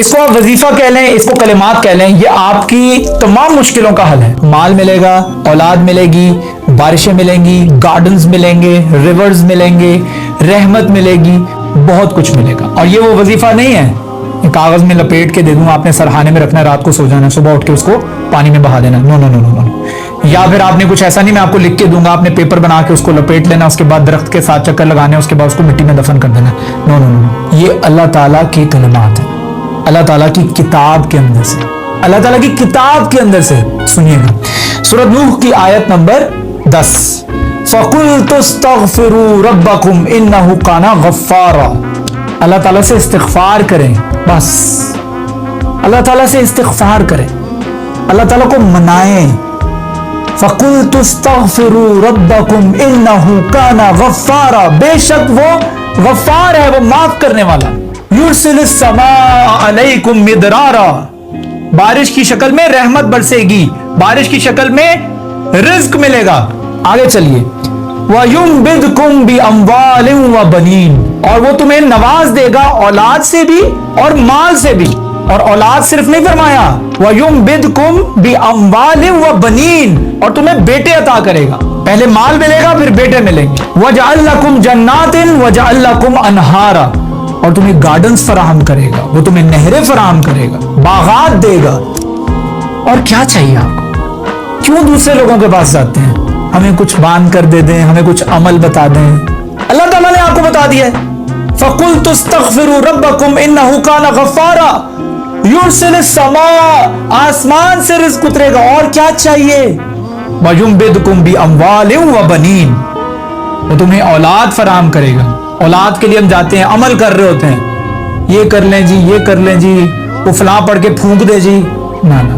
اس کو آپ وظیفہ کہہ لیں، اس کو کلمات کہہ لیں، یہ آپ کی تمام مشکلوں کا حل ہے۔ مال ملے گا، اولاد ملے گی، بارشیں ملیں گی، گارڈنز ملیں گے، ریورز ملیں گے، رحمت ملے گی، بہت کچھ ملے گا۔ اور یہ وہ وظیفہ نہیں ہے کاغذ میں لپیٹ کے دے دوں، آپ نے سرحانے میں رکھنا ہے، رات کو سو جانا ہے، صبح اٹھ کے اس کو پانی میں بہا دینا، نو نو نو نو نو۔ یا پھر آپ نے کچھ ایسا نہیں، میں آپ کو لکھ کے دوں گا، آپ نے پیپر بنا کے اس کو لپیٹ لینا، اس کے بعد درخت کے ساتھ چکر لگانے، اس کے بعد اس کو مٹی میں دفن کر دینا، نو نو نو۔ یہ اللہ تعالیٰ کے کلمات ہیں، اللہ تعالیٰ کی کتاب کے اندر سے، اللہ تعالیٰ کی کتاب کے اندر سے۔ سنیے گا سورۃ نوح کی آیت نمبر 10، فَقُلْتُ اسْتَغْفِرُوا رَبَّكُمْ إِنَّهُ كَانَ غَفَّارًا۔ اللہ تعالیٰ سے استغفار کریں، بس اللہ تعالیٰ سے استغفار کریں، اللہ تعالیٰ کو منائیں۔ فَقُلْتُ اسْتَغْفِرُوا رَبَّكُمْ إِنَّهُ كَانَ غَفَّارًا، بے شک وہ غفار ہے، وہ معاف کرنے والا۔ يُرْسِلِ السَّمَاءَ عَلَيْكُمْ مِدْرَارًا، بارش کی شکل میں رحمت برسے گی، بارش کی شکل میں رزق ملے گا۔ آگے چلیے، وَيُمْبِدْكُمْ بِأَمْوَالٍ وَبَنِينَ، اور وہ تمہیں نواز دے گا اولاد سے بھی اور مال سے بھی، اور اولاد صرف نہیں فرمایا، وَيُمْبِدْكُمْ بِأَمْوَالٍ وَبَنِينَ، اور تمہیں بیٹے عطا کرے گا، پہلے مال ملے گا پھر بیٹے ملیں گے۔ وَجَعَلْ لَكُمْ جَنَّاتٍ وَجَعَلْ لَكُمْ أَنْهَارًا، اور تمہیں گارڈنز فراہم کرے گا، وہ تمہیں نہریں فراہم کرے گا، باغات دے گا۔ اور کیا چاہیے آپ کو؟ کیوں دوسرے لوگوں کے پاس جاتے ہیں؟ ہمیں کچھ باندھ کر دے دیں، ہمیں کچھ عمل بتا دیں۔ اللہ تعالیٰ نے آپ کو بتا دیا ہے، فَقُلْتُ اسْتَغْفِرُوا رَبَّكُمْ إِنَّهُ كَانَ غَفَّارًا يُرْسِلِ السَّمَاءَ، آسمان سے رزق اترے گا۔ اور کیا چاہیے؟ وَيُمْبِدْكُمْ بِأَمْوَالٍ وَبَنِينَ، وہ تمہیں اولاد فراہم کرے گا۔ اولاد کے لیے ہم جاتے ہیں، عمل کر رہے ہوتے ہیں، یہ کر لیں جی، یہ کر لیں جی، وہ فلاں پڑھ کے پھونک دے جی، نہ نہ،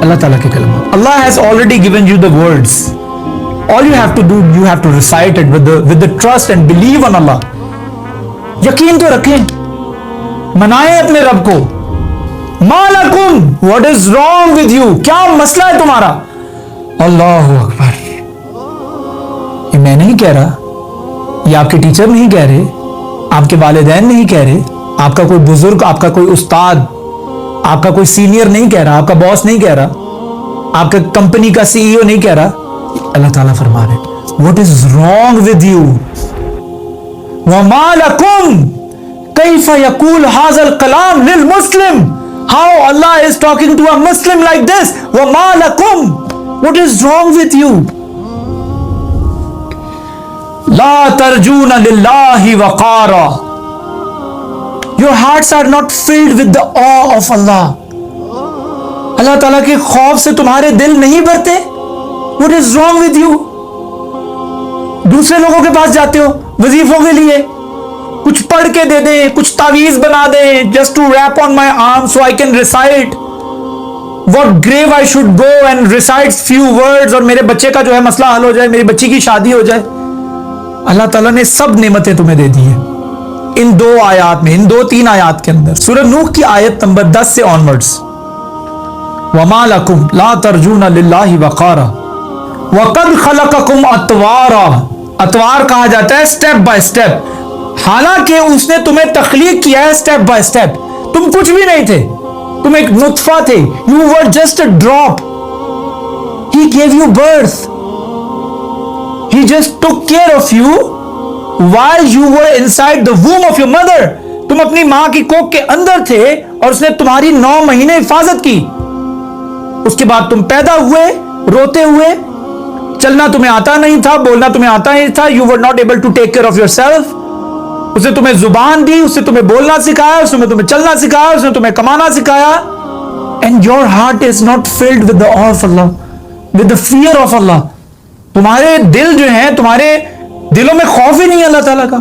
اللہ تعالیٰ کے کلمات۔ Allah has already given you the words. All you have to do, you have to recite it with the trust and believe on Allah. یقین تو رکھیں، منائیں اپنے رب کو۔ ما لکم، what is wrong with you، کیا مسئلہ ہے تمہارا؟ اللہ اکبر، یہ میں نہیں کہہ رہا، یہ آپ کے ٹیچر نہیں کہہ رہے، آپ کے والدین نہیں کہہ رہے، آپ کا کوئی بزرگ، آپ کا کوئی استاد، آپ کا کوئی سینئر نہیں کہہ رہا، آپ کا باس نہیں کہہ رہا، آپ کا کمپنی کا CEO نہیں کہہ رہا، اللہ تعالیٰ فرما رہے what is wrong with you. وَمَا لَكُمْ كَيْفَ يَقُولُ هَذَا الْكَلَامُ لِلْمُسْلِمِ، how Allah is talking to a Muslim like this. وَمَا لَكُمْ، what is wrong with you. لَا تَرْجُونَ لِلَّهِ وَقَارًا، your hearts are not filled with the awe of Allah، اللہ تعالیٰ کے خوف سے تمہارے دل نہیں بھرتے۔ What is wrong with you؟ دوسرے لوگوں کے پاس جاتے ہو وظیفوں کے لیے، کچھ پڑھ کے دے دیں، کچھ تعویذ بنا دیں، just to wrap on my arm so I can recite what grave I should go and recite few words، اور میرے بچے کا جو ہے مسئلہ حل ہو جائے، میری بچی کی شادی ہو جائے۔ اللہ تعالیٰ نے سب نعمتیں تمہیں دے دی ہیں ان دو آیات میں، ان 2-3 آیات کے اندر۔ سورہ نوح کی آیت نمبر 10 سے آنورڈز، وَمَا لَكُمْ لَا تَرْجُونَ لِلَّهِ وَقَارًا وَقَدْ خَلَقَكُمْ أَطْوَارًا، اطوار کہا جاتا ہے سٹیپ بائی سٹیپ، حالانکہ اس نے تمہیں تخلیق کیا ہے سٹیپ بائی سٹیپ، تم کچھ بھی نہیں تھے، تم ایک نطفہ تھے، you were just a drop، he gave you birth، he just took care of you while you were inside the womb of your mother، تم اپنی ماں کی کوکھ کے اندر تھے اور اس نے تمہاری 9 مہینے حفاظت کی، اس کے بعد تم پیدا ہوئے روتے ہوئے، چلنا تمہیں آتا نہیں تھا، بولنا تمہیں آتا نہیں تھا، you were not able to take care of yourself، اس نے تمہیں زبان دی، اس نے تمہیں بولنا سکھایا، اس نے تمہیں چلنا سکھایا، اس نے تمہیں کمانا سکھایا، and your heart is not filled with the awe of Allah، with the fear of Allah، تمہارے دل جو ہیں، تمہارے دلوں میں خوف ہی نہیں ہے اللہ تعالیٰ کا۔